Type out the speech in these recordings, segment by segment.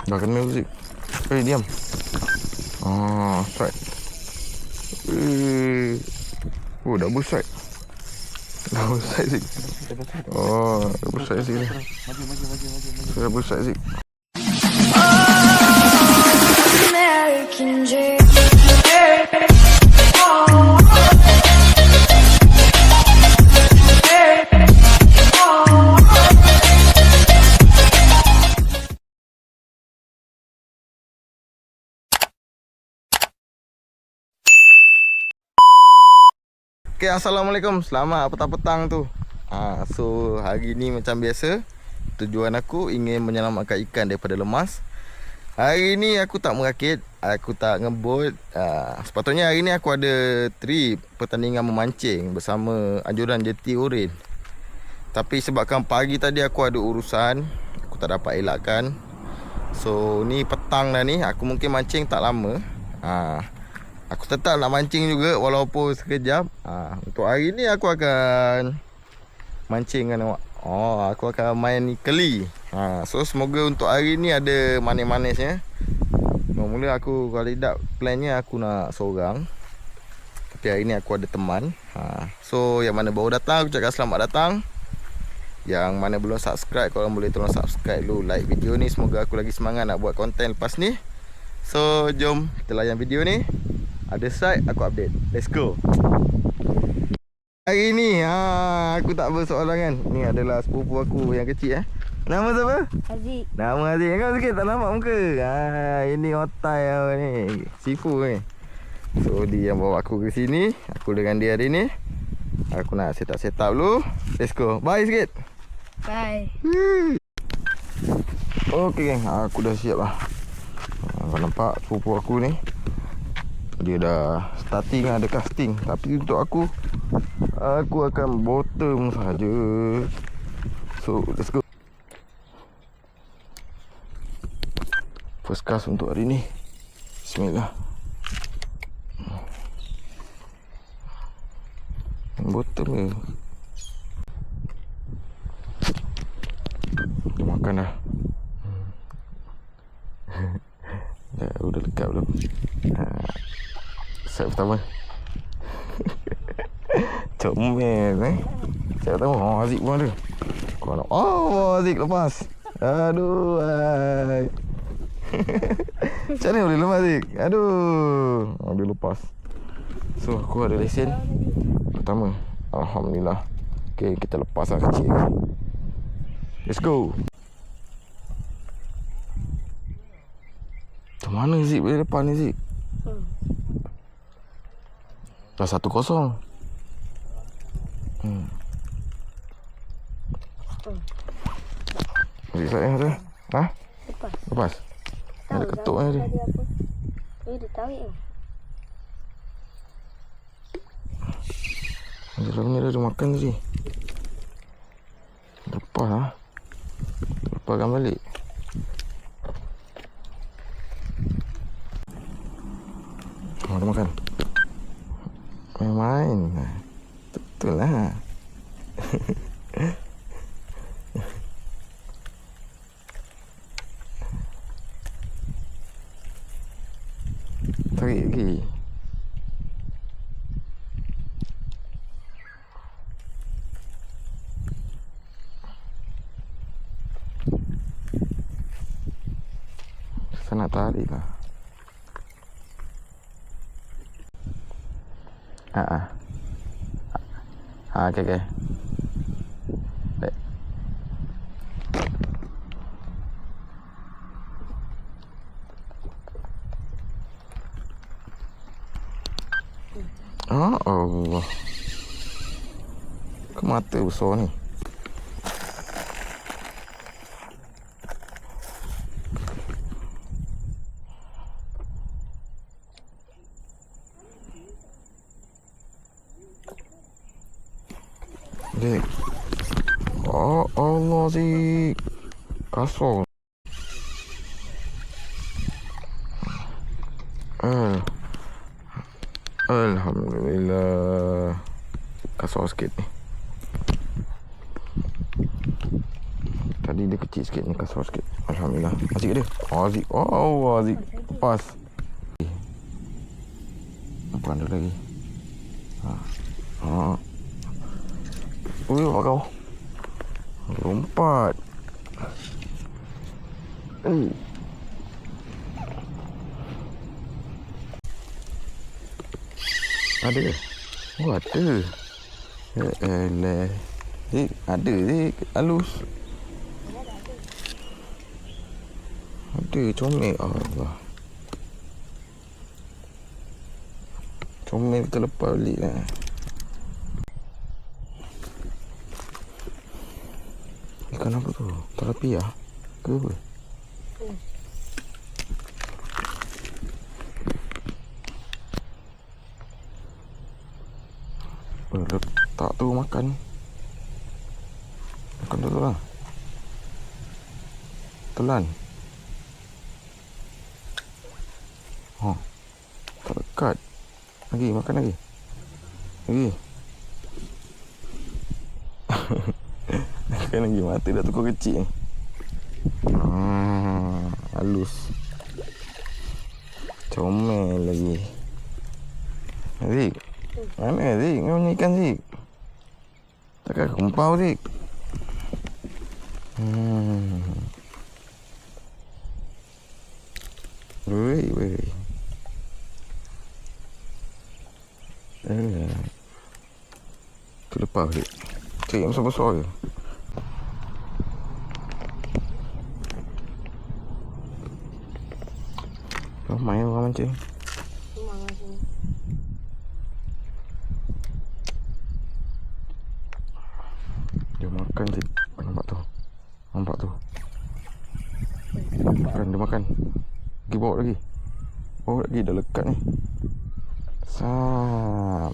Dah kena Zik. Diam. Strike. Double strike. Double strike Zik. Double strike Zik ni. Double strike Zik. American dream. Okay, Assalamualaikum. Selamat petang-petang tu. So hari ni macam biasa, tujuan aku ingin menyelamatkan ikan daripada lemas. Hari ni aku tak merakit, aku tak ngebot. Sepatutnya hari ni aku ada trip pertandingan memancing bersama anjuran JT Oren. Tapi sebabkan pagi tadi aku ada urusan, aku tak dapat elakkan. So ni petang dah ni, aku mungkin mancing tak lama. Aku tetap nak mancing juga walaupun sekejap. Untuk hari ni aku akan mancing dengan awak. Aku akan main keli. So semoga untuk hari ni ada manis-manisnya. Mula-mula aku kalau tidak plannya aku nak seorang. Tapi hari ni aku ada teman. So yang mana baru datang aku cakap selamat datang. Yang mana belum subscribe, korang boleh tolong subscribe dulu, like video ni. Semoga aku lagi semangat nak buat konten lepas ni. So jom kita layan video ni. Ada site aku update. Let's go. Hari ni aku tak bersoalangan. Ni adalah sepupu aku yang kecil Nama siapa? Aziz. Nama Aziz. Kau sikit tak nampak muka. Ini otai ni. Sifu ni. So dia yang bawa aku ke sini. Aku dengan dia hari ni. Aku nak set up dulu. Let's go. Bye sikit. Bye. Okay geng, aku dah siap lah. Kau nampak sepupu aku ni, dia dah starting ada casting. Tapi untuk aku akan bottom saja. So let's go. First cast untuk hari ni. Bismillah. Bottom je. Dia makan dah. Udah dekat belum? Set pertama. Comel Set pertama. Aziz pun ada. Kau nak Aziz lepas. Aduh macam mana boleh lepas Aziz? Aduh dia lepas. So aku ada lesen pertama. Alhamdulillah. Okay, kita lepas lah kecil. Let's go. Macam mana Zik boleh lepas ni Zik? Dah 1-0. Zik saya kata. Lepas. Ada ketuk ni dia. Dia tarik ni. Dalam ni dah makan tadi. Lepas lah. Lepaskan balik. Dia makan. Main. Betul lah. Tarik lagi. Saya nak tarik lah. Okay. Baik. Allah. Ke mata besar ni. Zik. Allah Zik. Kasar. Alhamdulillah. Kasar sikit ni. Tadi Ni dia kecil sikit, ni kasar sikit. Alhamdulillah. Azik dia. Azik. Oh, Azik. Lepas. Bukan ada lagi. Ui, kau. Lompat. Ada. Oh, ada. Elah. Ada Zik. Halus. Ada comel. Allah. Comel terlepas balik lah. Ikan apa tu? Tilapia ke apa? Letak tu makan. Makan tu lah. Telan. Tak dekat. Lagi, makan lagi. Lagi. Makan lagi, mata dah tukar kecil ni. Halus. Comel lagi. Zik. Mana Zik? Kau punya ikan Zik? Takkan kumpau Zik? Woi. Tu lepas Zik. Cik yang besar-besar je. Ramai orang mancing. Dia makan Zik. Nampak tu. Dia makan. Pergi bawa lagi. Dah lekat ni. Sap.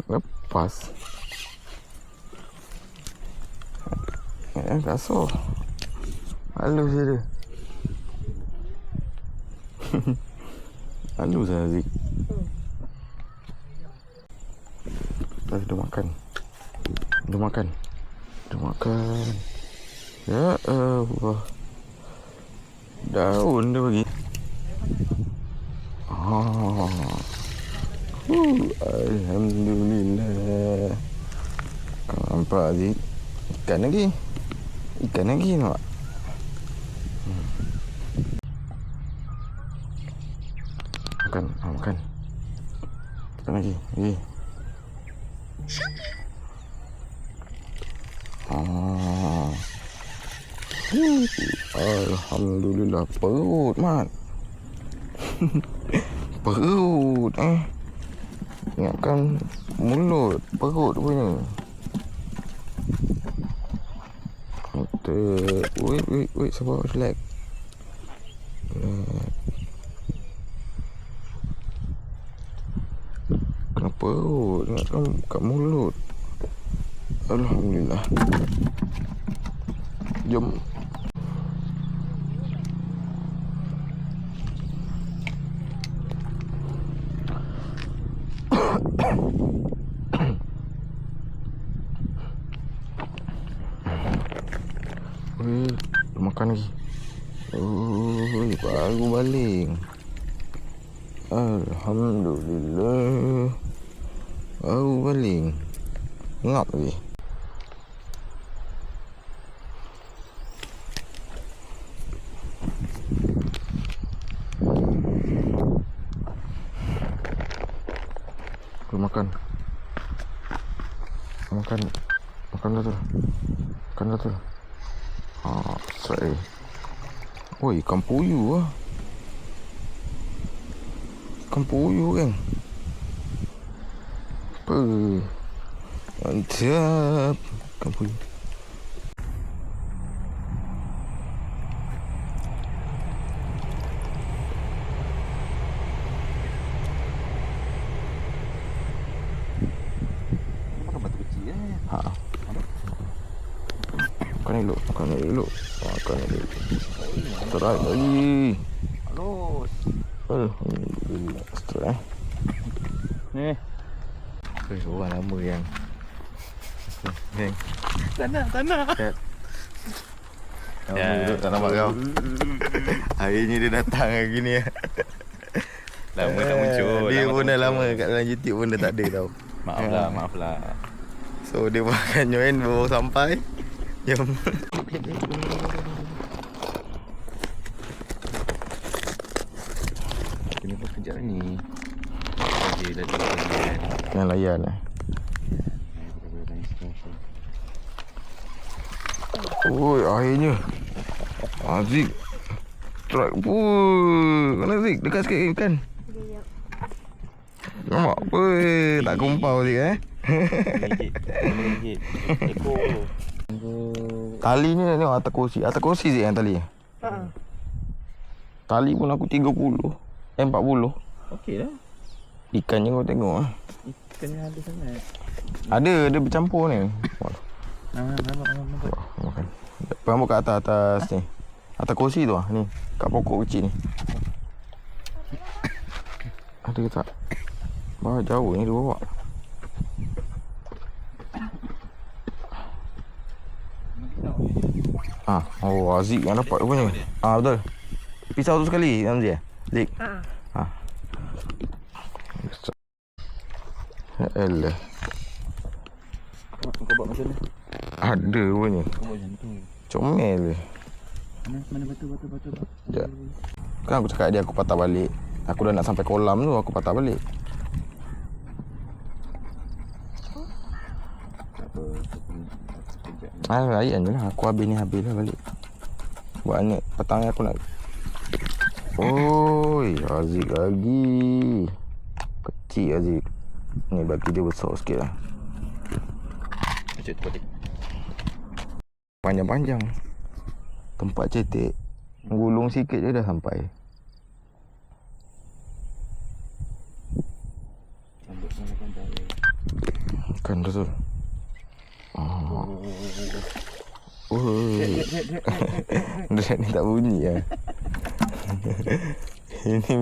Lepas. Kasar. Halus je dia. Halus lah Zik. Dia makan. Ya Allah. Daun dia bagi. Alhamdulillah. Nampak Zik. Ikan lagi nampak. Makan. Makan lagi. Alhamdulillah. Perut mat. Perut ingatkan mulut. Perut punya. Wait, sabar, relax. Kenapa perut? Ingatkan kat mulut. Alhamdulillah. Jom. Makan lagi. Baru baling. Alhamdulillah. Baru baling. Ngap lagi. Makan dah tu. Saya. Oh, ikan puyuh lah. Ikan puyuh kan. Apa? Mantap. Ikan puyuh. Makan batu kecil Makan dulu. Strike lagi. Halus. Alhamdulillah. Strike. Ni. Orang lama yang Neng. Tanah. Kat. Lama duduk tak nampak kau. Hari ni dia datang hari ni. Lama tak muncul. Dia lama pun tak dah muncul. lama kat dalam YouTube pun dah tak ada tau. Maaf lah. So dia pun akan join baru sampai. Jom. Kena buat kejap ni. Okey, dah kan. Yang layan lah. Oi, akhirnya Azik strike pun. Mana Zik? Dekat sikit kan? Nampak apa? Tak kumpau Zik RM5. Ekor. Tali ni tengok atas kursi. Atas kursi Zik yang tali. Tali pun aku 30. 40. Okey dah. Ikannya kau tengok lah. Ikannya ada sangat. Ada, dia bercampur ni. Nampak. Makan. Rambut kat atas ni. Atas kursi tu lah ni. Kat pokok kecil ni. Ada ke tak? Bawa jauh ni dia bawa. Oh Aziz yang dapat rupanya. Betul. Pisau tu sekali Ramzi Zik. Elah. Kau buat macam mana? Ada rupanya. Kau buat macam tu. Comel je. Mana batu. Sekejap. Kan aku cakap dia aku patah balik. Aku dah nak sampai kolam tu aku patah balik. Layan je lah. Aku habis lah balik. Buat ni petang ni aku nak. Oi, Aziz lagi. Kecil Aziz. Ni bagi dia besar sikit lah. Macam tu balik. Panjang-panjang. Tempat cetek. Gulung sikit je dah sampai. Sambut mana pandai. Kan betul. Drag ni tak bunyi lah. Ini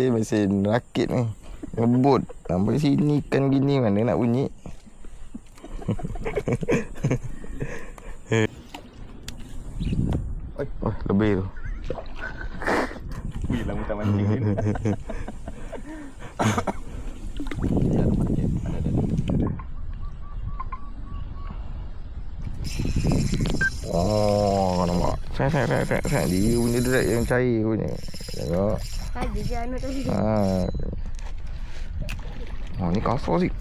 mesin rakit ni. Ngebut. Sampai sini kan gini mana nak bunyi. Oh, lebih tu. Wih, lama tak mancing ni. Oh, nampak. Saya dia punya drag yang cair punya. Tengok. Ada je anak tadi. Oh, ni kasar sih.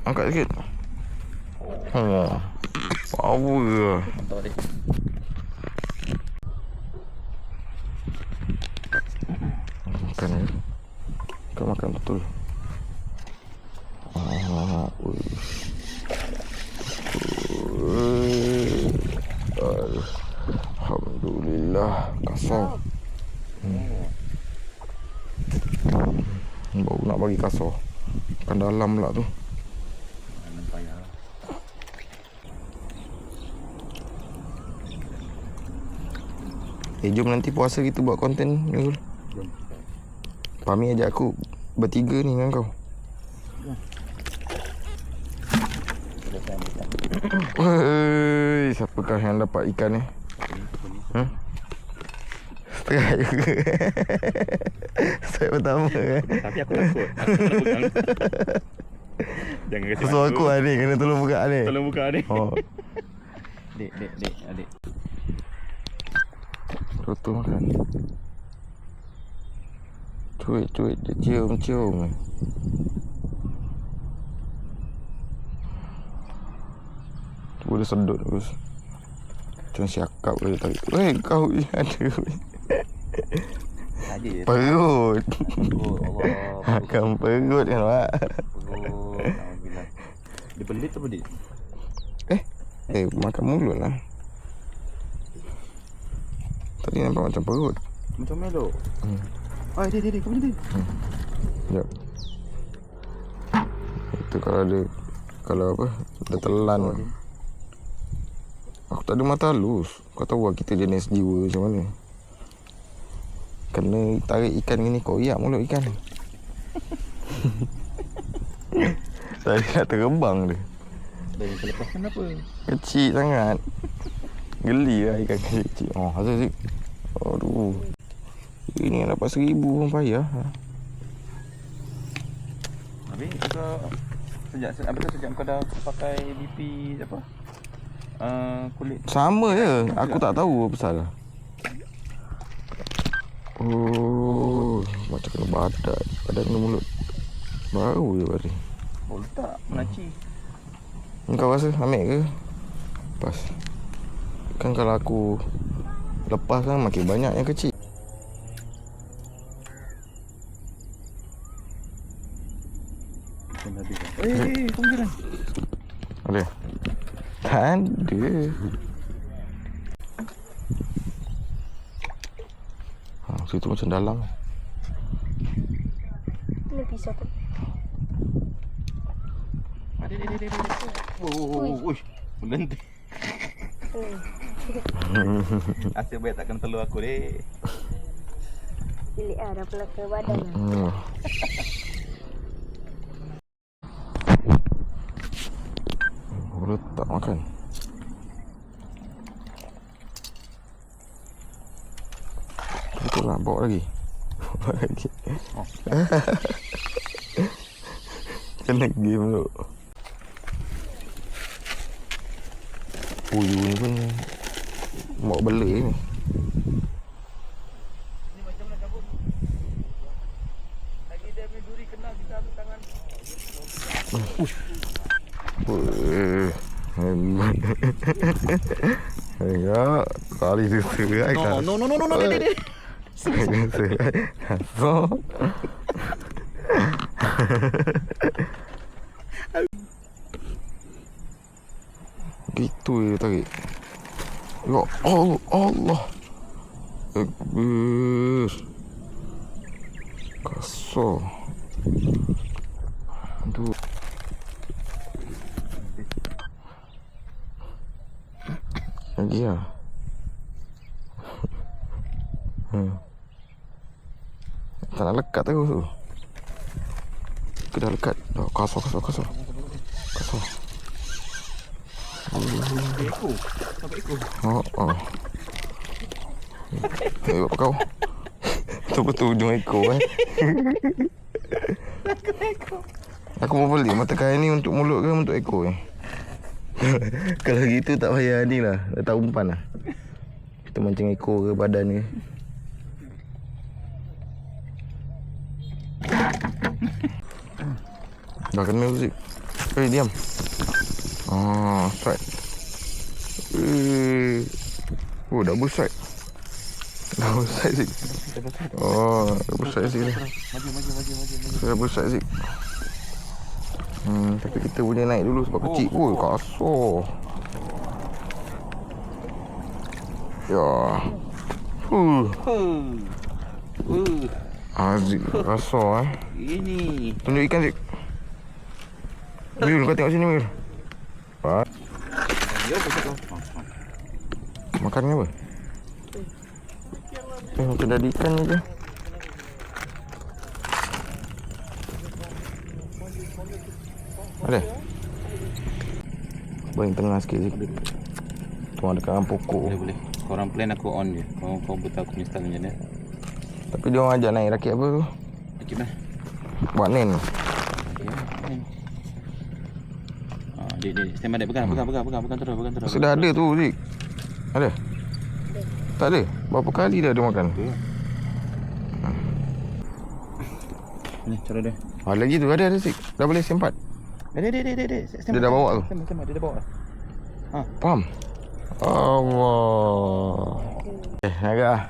Angkat sikit. Power. Mantap deh. Makan ni. Kau makan betul. Alhamdulillah. Kasar. Baru nak bagi kasar. Kan dalam pula tu. Jangan payah. Jom nanti puasa kita buat konten ni. Jom. Pami ajak aku bertiga ni dengan kau. Woi, siapakah yang dapat ikan ni? Setengah juga. Saya pertama kan. Tapi aku takut. Aku nak pegang. Jangan kasi So aku lah ni, kena tolong buka ni. Tolong buka ni. Oh, Dek, adik. Roto makan. Cuit, dia cium. Boleh sedut terus. Macam siakap boleh tarik. Weh, kau je ada. Ada. Perut. Oh, Allah. Makan perut kan, Pak. Oh, alhamdulillah. Dia pelit apa dia? Makan mulut lah. Tadi nampak macam perut. Macam Melo. Oh, dia. Kau boleh dia. Sekejap. Itu kalau apa, dah telan. Aku tak ada mata halus. Kau tahu lah kita jenis jiwa macam mana. Kena tarik ikan gini, koyak mulut ikan. Tadi nak terbang dia. Dan yang terlepaskan apa? Kecil sangat. Geli lah ikan kecil. Oh, asal Zik. Aduh. Ini yang dapat 1,000 pun payah. Habis kau sejak kau dah pakai DP apa? Kulit. Sama je. Aku tak tahu apa pasal. Oh, macam kena badan. Badan kena mulut. Baru je tadi. Oh tak, menaci. Kau rasa ambil ke? Lepas. Kan kalau aku lepas kan makin banyak yang kecil. Tunggu jalan. Ada? Tak ada. Situ macam dalam. Ini pisau tu. Ada. Uish. Berhenti. Asyik baik takkan telur aku deh. Bilik dah pula ke badan lah. Boleh tak makan? Betul lah, bawa lagi. Bawa lagi. Oh. Kena game tu. Puyuh ni pun bawa bela ni. Ya, kali tu serai kan. No, deh. So. Gitu je tarik. Ya Allah, Allah. Akbar. Kasar. Aduh. Lagi lah. Tak nak lekat tu. Dah lekat. Oh, kasar. Ekor. Sampai ekor. Oh. Tengok apa kau. Betul-betul ujung ekor Aku mau beli mata kain ni untuk mulut ke untuk ekor Kalau gitu tak payah ni lah. Letak umpan lah. Kita mancing ekor ke badan ke. Dah kena Zik. Diam. Strike. Oh, double strike. Double strike Zik. Double strike Zik ni. Maju. Double strike Zik. Tapi kita punya naik dulu sebab kecil. Kasar. Ya. Zik kasar Ini. Tunjuk ikan Zik. Mil, kau tengok sini Mil. Makan ni apa? Macam dah ada ikan ni je. Ada? Paling tengah sikit Zik. Tuang dekat pokok. Boleh. Korang plan aku on je. Kau buta aku ni style macam ni. Tapi dia orang ajak naik rakit apa tu? Rakit dah. Buat nen. Dia stand by. Pegang terus. Sudah ada tu Zik. Ada? Tak ada? Berapa kali dah dia makan? Ni cara dia. Lagi tu ada Zik. Dah boleh sempat. Dia. Dia dah bawa tu. Dia dah bawa. Faham? Allah. Agak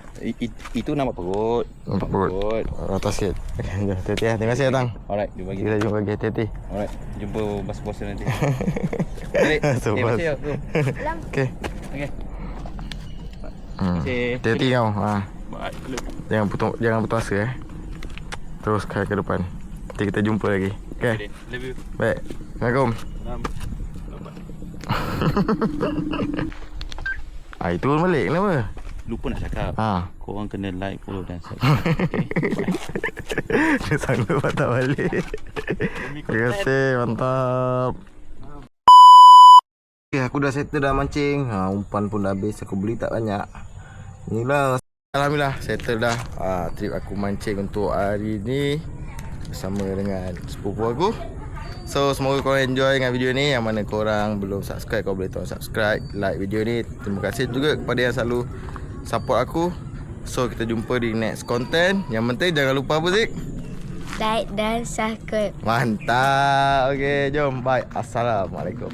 Itu nama perut. nampak perut. Atas sikit. Hati-hati lah. Terima kasih datang. Alright, jumpa lagi. Kita jumpa lagi. Hati-hati. Alright, jumpa bos-bos nanti. Balik. So, bos. Masih Okay. Okey. Hati-hati kau. Bye. Jangan putus asa Terus ke depan. Nanti kita jumpa lagi. Okay. Love you. Baik. Assalamualaikum. Salam. Itu pun balik. Kenapa? lupa nak cakap. Ha. Korang kena like, follow dan subscribe. Okay? Bye. Dia sanggup patah balik. Terima kasih, mantap. Okay, aku dah settle dah mancing. Umpan pun dah habis. Aku beli tak banyak. Inilah, alhamdulillah settle dah. Trip aku mancing untuk hari ni bersama dengan sepupu aku. So semoga korang enjoy dengan video ni. Yang mana korang belum subscribe, korang boleh tolong subscribe, like video ni. Terima kasih juga kepada yang selalu support aku. So kita jumpa di next content. Yang penting jangan lupa apa Zik? Like dan subscribe. Mantap. Okay, jom. Bye. Assalamualaikum.